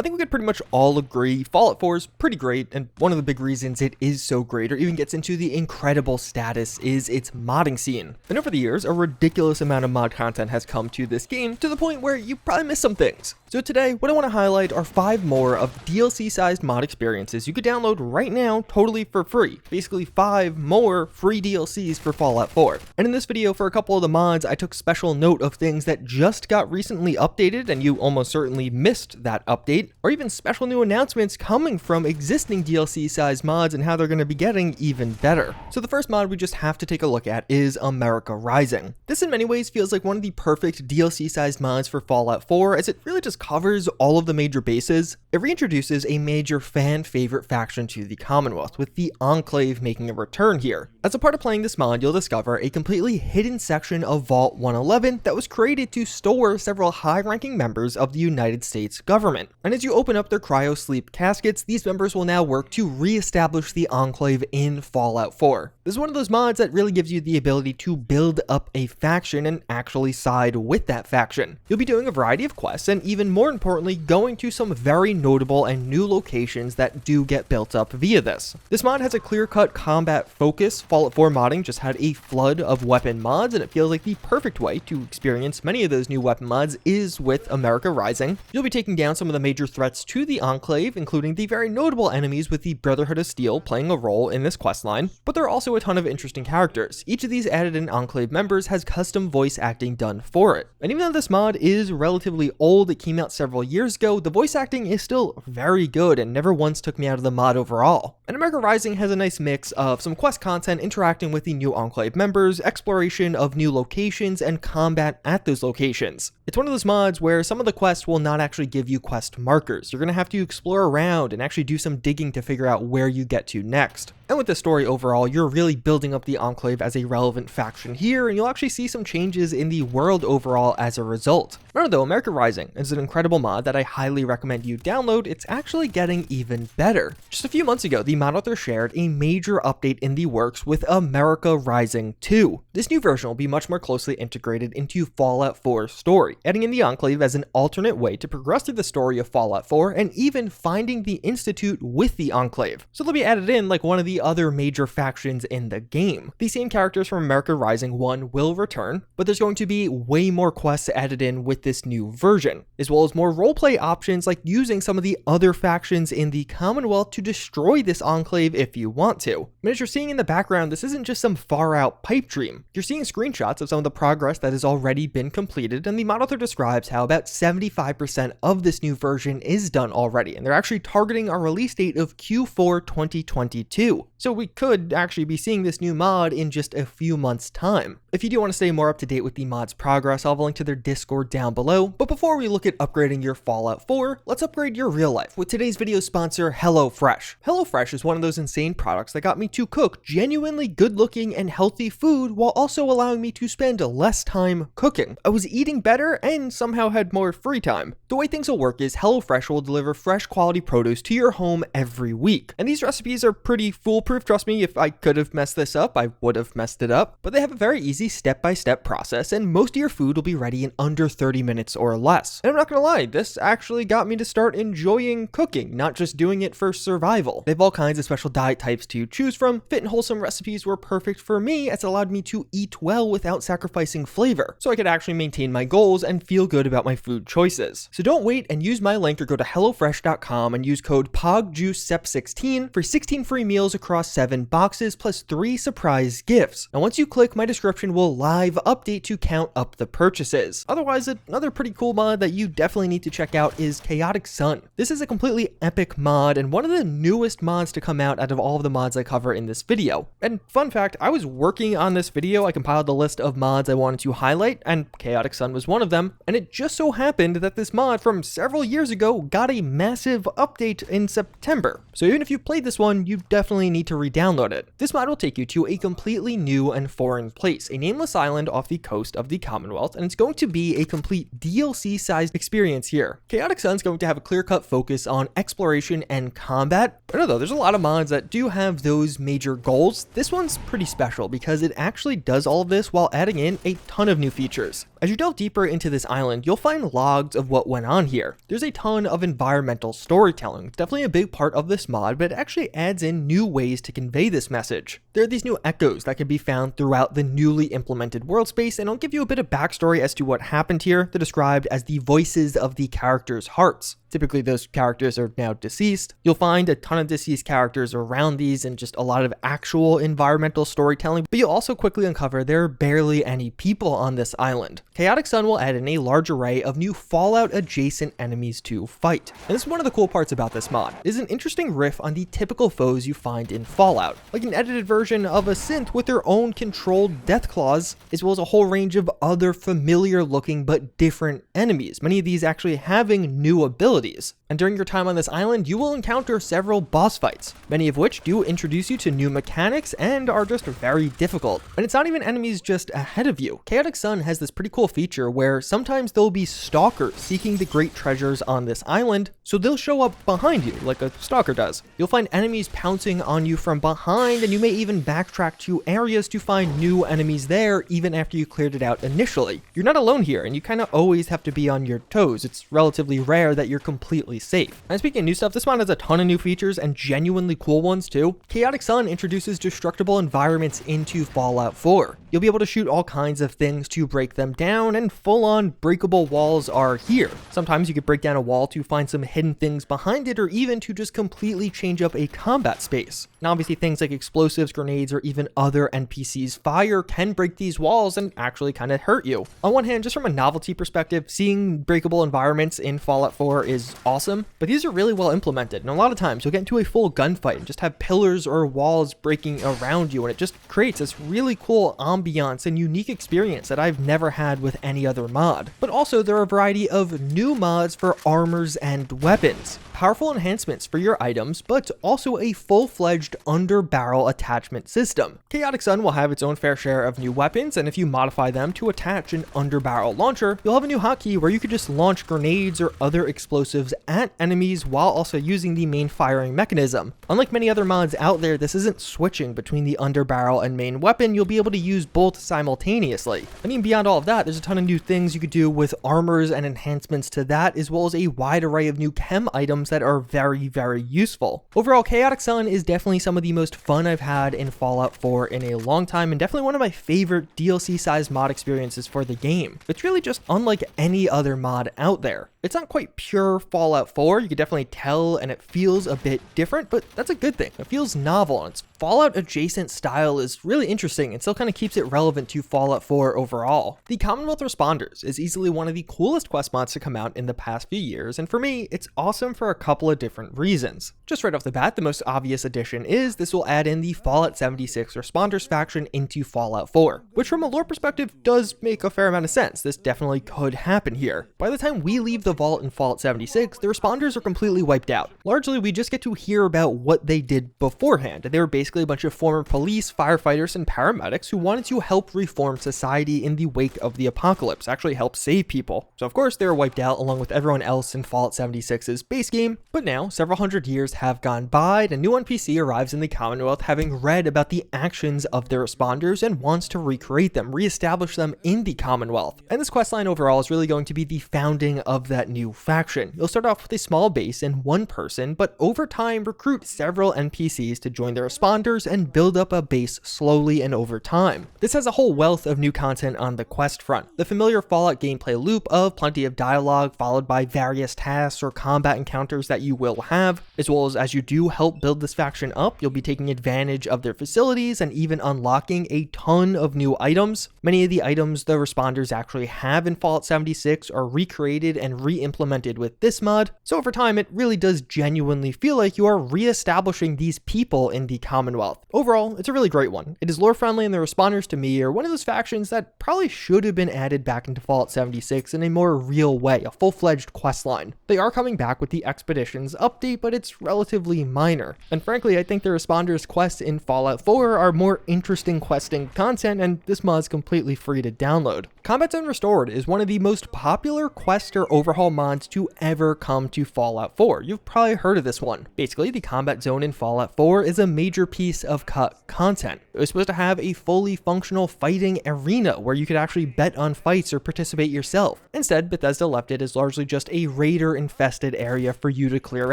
think we could pretty much all agree Fallout 4 is pretty great, and one of the big reasons it is so great, or even gets into the incredible status, is its modding scene. And over the years, a ridiculous amount of mod content has come to this game, to the point where you probably missed some things. So today, what I want to highlight are 5 more of DLC-sized mod experiences you could download right now totally for free. Basically 5 more free DLCs for Fallout 4. And in this video, for a couple of the mods, I took special note of things that just got recently updated and you almost certainly missed that update, or even special new announcements coming from existing DLC-sized mods and how they're going to be getting even better. So the first mod we just have to take a look at is America Rising. This in many ways feels like one of the perfect DLC-sized mods for Fallout 4, as it really just covers all of the major bases. It reintroduces a major fan favorite faction to the Commonwealth, with the Enclave making a return here. As a part of playing this mod, you'll discover a completely hidden section of Vault 111 that was created to store several high-ranking members of the United States government. And as you open up their cryo-sleep caskets, these members will now work to re-establish the Enclave in Fallout 4. This is one of those mods that really gives you the ability to build up a faction and actually side with that faction. You'll be doing a variety of quests, and even more importantly, going to some very notable and new locations that do get built up via this. This mod has a clear-cut combat focus. Fallout 4 modding just had a flood of weapon mods, and it feels like the perfect way to experience many of those new weapon mods is with America Rising. You'll be taking down some of the major threats to the Enclave, including the very notable enemies with the Brotherhood of Steel playing a role in this questline, but there are also a ton of interesting characters. Each of these added-in Enclave members has custom voice acting done for it. And even though this mod is relatively old, it came out several years ago, the voice acting is still very good and never once took me out of the mod overall. And America Rising has a nice mix of some quest content interacting with the new Enclave members, exploration of new locations, and combat at those locations. It's one of those mods where some of the quests will not actually give you quest markers. You're going to have to explore around and actually do some digging to figure out where you get to next. And with the story overall, you're really building up the Enclave as a relevant faction here, and you'll actually see some changes in the world overall as a result. Remember though, America Rising is an incredible mod that I highly recommend you download. It's actually getting even better. Just a few months ago, the mod author shared a major update in the works with America Rising 2. This new version will be much more closely integrated into Fallout 4's story, adding in the Enclave as an alternate way to progress through the story of Fallout 4 and even finding the Institute with the Enclave. So they'll be added in like one of the other major factions in the game. The same characters from America Rising 1 will return, but there's going to be way more quests added in with this new version, as well as more roleplay options like using some of the other factions in the Commonwealth to destroy this Enclave if you want to. And as you're seeing in the background, this isn't just some far out pipe dream. You're seeing screenshots of some of the progress that has already been completed, and the mod author describes how about 75% of this new version is done already, and they're actually targeting a release date of Q4 2022. So we could actually be seeing this new mod in just a few months' time. If you do want to stay more up to date with the mod's progress, I'll have a link to their Discord down below. But before we look at upgrading your Fallout 4, let's upgrade your real life with today's video sponsor, HelloFresh. HelloFresh is one of those insane products that got me to cook genuinely good-looking and healthy food while also allowing me to spend less time cooking. I was eating better and somehow had more free time. The way things will work is HelloFresh will deliver fresh quality produce to your home every week. And these recipes are pretty foolproof. Trust me, if I could have messed this up, I would have messed it up. But they have a very easy step-by-step process, and most of your food will be ready in under 30 minutes or less. And I'm not gonna lie, this actually got me to start enjoying cooking, not just doing it for survival. They have all kinds of special diet types to choose from. Fit and wholesome recipes were perfect for me, as it allowed me to eat well without sacrificing flavor, so I could actually maintain my goals and feel good about my food choices. So don't wait and use my link or go to HelloFresh.com and use code POGJUICE16 for 16 free meals across 7 boxes plus 3 surprise gifts. And once you click, my description will live update to count up the purchases. Otherwise, another pretty cool mod that you definitely need to check out is Chaotic Sun. This is a completely epic mod and one of the newest mods to come out of all of the mods I cover in this video. And fun fact, I was working on this video, I compiled a list of mods I wanted to highlight, and Chaotic Sun was one of them, and it just so happened that this mod from several years ago got a massive update in September. So even if you played this one, you definitely need to re-download it. This mod will take you to a completely new and foreign place, a nameless island off the coast of the Commonwealth, and it's going to be a complete DLC-sized experience here. Chaotic Sun's going to have a clear-cut focus on exploration and combat, but although there's a lot of mods that do have those major goals, this one's pretty special because it actually does all of this while adding in a ton of new features. As you delve deeper into this island, you'll find logs of what went on here. There's a ton of environmental storytelling. It's definitely a big part of this mod, but it actually adds in new ways to convey this message. There are these new echoes that can be found throughout the newly implemented world space, and I'll give you a bit of backstory as to what happened here. They're described as the voices of the characters' hearts. Typically, those characters are now deceased. You'll find a ton of deceased characters around these and just a lot of actual environmental storytelling, but you'll also quickly uncover there are barely any people on this island. Chaotic Sun will add in a large array of new Fallout-adjacent enemies to fight. And this is one of the cool parts about this mod. It is an interesting riff on the typical foes you find in Fallout, like an edited version of a synth with their own controlled death claws, as well as a whole range of other familiar-looking but different enemies, many of these actually having new abilities. And during your time on this island, you will encounter several boss fights, many of which do introduce you to new mechanics and are just very difficult. And it's not even enemies just ahead of you. Chaotic Sun has this pretty cool feature where sometimes there'll be stalkers seeking the great treasures on this island, so they'll show up behind you like a stalker does. You'll find enemies pouncing on you from behind, and you may even backtrack to areas to find new enemies there even after you cleared it out initially. You're not alone here, and you kind of always have to be on your toes. It's relatively rare that you're completely safe. And speaking of new stuff, this mod has a ton of new features and genuinely cool ones too. Chaotic Sun introduces destructible environments into Fallout 4. You'll be able to shoot all kinds of things to break them down, and full-on breakable walls are here. Sometimes you could break down a wall to find some hidden things behind it, or even to just completely change up a combat space. Now obviously things like explosives, grenades, or even other NPCs' fire can break these walls and actually kind of hurt you. On one hand, just from a novelty perspective, seeing breakable environments in Fallout 4 is awesome, but these are really well implemented, and a lot of times you'll get into a full gunfight and just have pillars or walls breaking around you, and it just creates this really cool ambiance and unique experience that I've never had with any other mod. But also there are a variety of new mods for armors and weapons, powerful enhancements for your items, but also a full-fledged under-barrel attachment system. Chaotic Sun will have its own fair share of new weapons, and if you modify them to attach an under-barrel launcher, you'll have a new hotkey where you could just launch grenades or other explosives at enemies while also using the main firing mechanism. Unlike many other mods out there, this isn't switching between the underbarrel and main weapon. You'll be able to use both simultaneously. And even beyond all of that, there's a ton of new things you could do with armors and enhancements to that, as well as a wide array of new chem items that are very, very useful. Overall, Chaotic Sun is definitely some of the most fun I've had in Fallout 4 in a long time, and definitely one of my favorite DLC-sized mod experiences for the game. It's really just unlike any other mod out there. It's not quite pure Fallout 4, you can definitely tell, and it feels a bit different, but that's a good thing. It feels novel, and its Fallout adjacent style is really interesting and still kind of keeps it relevant to Fallout 4 overall. The Commonwealth Responders is easily one of the coolest quest mods to come out in the past few years, and for me, it's awesome for a couple of different reasons. Just right off the bat, the most obvious addition is this will add in the Fallout 76 Responders faction into Fallout 4, which from a lore perspective does make a fair amount of sense. This definitely could happen here. By the time we leave the vault in Fallout 76, the Responders are completely wiped out. Largely, we just get to hear about what they did beforehand, and they were basically a bunch of former police, firefighters, and paramedics who wanted to help reform society in the wake of the apocalypse, actually help save people. So of course they were wiped out along with everyone else in Fallout 76's base game, but now several hundred years have gone by and a new NPC arrives in the Commonwealth having read about the actions of their Responders and wants to recreate them, reestablish them in the Commonwealth. And this questline overall is really going to be the founding of that new faction. You'll start off with a small base and one person, but over time recruit several NPCs to join their Responders and build up a base slowly and over time. This has a whole wealth of new content on the quest front. The familiar Fallout gameplay loop of plenty of dialogue followed by various tasks or combat encounters that you will have, as well as you do help build this faction up, you'll be taking advantage of their facilities and even unlocking a ton of new items. Many of the items the Responders actually have in Fallout 76 are recreated and re-implemented with this mod, so over time it really does genuinely feel like you are re-establishing these people in the Commonwealth. Overall, it's a really great one. It is lore friendly, and the Responders to me are one of those factions that probably should have been added back into Fallout 76 in a more real way, a full-fledged questline. They are coming back with the Expeditions update, but it's relatively minor. And frankly, I think the Responders quests in Fallout 4 are more interesting questing content, and this mod's completely free to download. Combat Zone Restored is one of the most popular quest or overhaul mods to ever come to Fallout 4. You've probably heard of this one. Basically, the combat zone in Fallout 4 is a major piece of cut content. It was supposed to have a fully functional fighting arena where you could actually bet on fights or participate yourself. Instead, Bethesda left it as largely just a raider-infested area for you to clear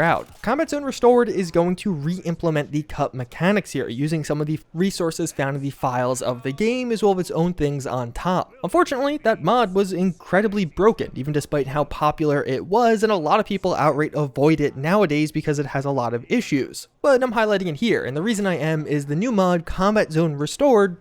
out. Combat Zone Restored is going to re-implement the cut mechanics here, using some of the resources found in the files of the game as well as its own things on top. Unfortunately, that mod was incredibly broken, even despite how popular it was, and a lot of people outright avoid it nowadays because it has a lot of issues. But I'm highlighting it here, and the reason I am is the new mod Combat Zone Restored,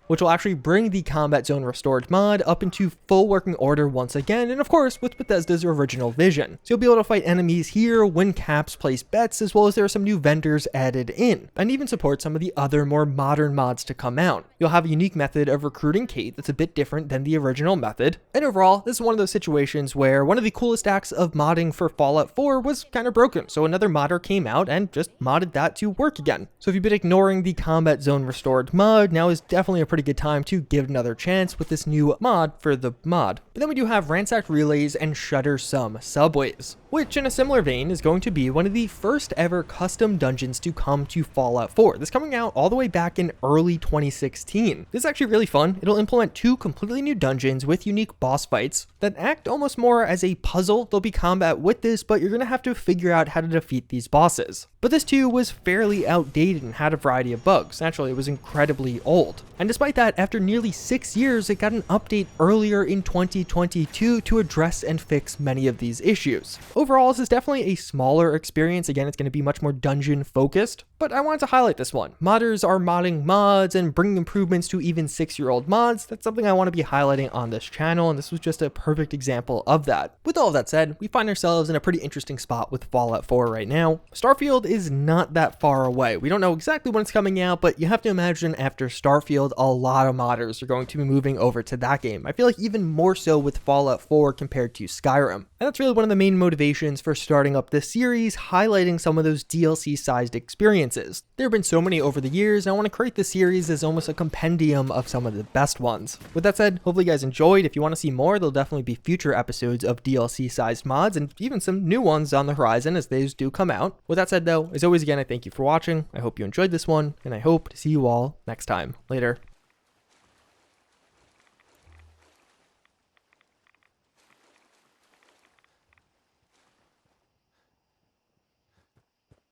which will actually bring the Combat Zone Restored mod up into full working order once again, and of course with Bethesda's original vision. So you'll be able to fight enemies here, win caps, place bets, as well as there are some new vendors added in, and even support some of the other more modern mods to come out. You'll have a unique method of recruiting Kate that's a bit different than the original method, and overall, this is one of those situations where one of the coolest acts of modding for Fallout 4 was kind of broken, so another modder came out and just modded that to work again. So if you've been ignoring the Combat Zone Restored mod, now is definitely a pretty good time to give it another chance with this new mod for the mod. But then we do have ransacked relays and shutter some subways, which in a similar vein is going to be one of the first ever custom dungeons to come to Fallout 4. This coming out all the way back in early 2016. This is actually really fun. It'll implement 2 completely new dungeons with unique boss fights that act almost more as a puzzle. There'll be combat with this, but you're going to have to figure out how to defeat these bosses. But this too was fairly outdated and had a variety of bugs. Naturally, it was incredibly old. And despite that, after nearly 6 years, it got an update earlier in 2022 to address and fix many of these issues. Overall, this is definitely a smaller experience. Again, it's going to be much more dungeon focused, but I wanted to highlight this one. Modders are modding mods and bringing improvements to even 6-year-old mods. That's something I want to be highlighting on this channel, and this was just a perfect example of that. With all of that said, we find ourselves in a pretty interesting spot with Fallout 4 right now. Starfield is not that far away. We don't know exactly when it's coming out, but you have to imagine after Starfield, a lot of modders are going to be moving over to that game. I feel like even more so with Fallout 4 compared to Skyrim. And that's really one of the main motivations for starting up this series, highlighting some of those DLC-sized experiences. There have been so many over the years, and I want to create this series as almost a compendium of some of the best ones. With that said, hopefully you guys enjoyed. If you want to see more, there'll definitely be future episodes of DLC-sized mods, and even some new ones on the horizon as those do come out. With that said though, as always again, I thank you for watching. I hope you enjoyed this one, and I hope to see you all next time. Later.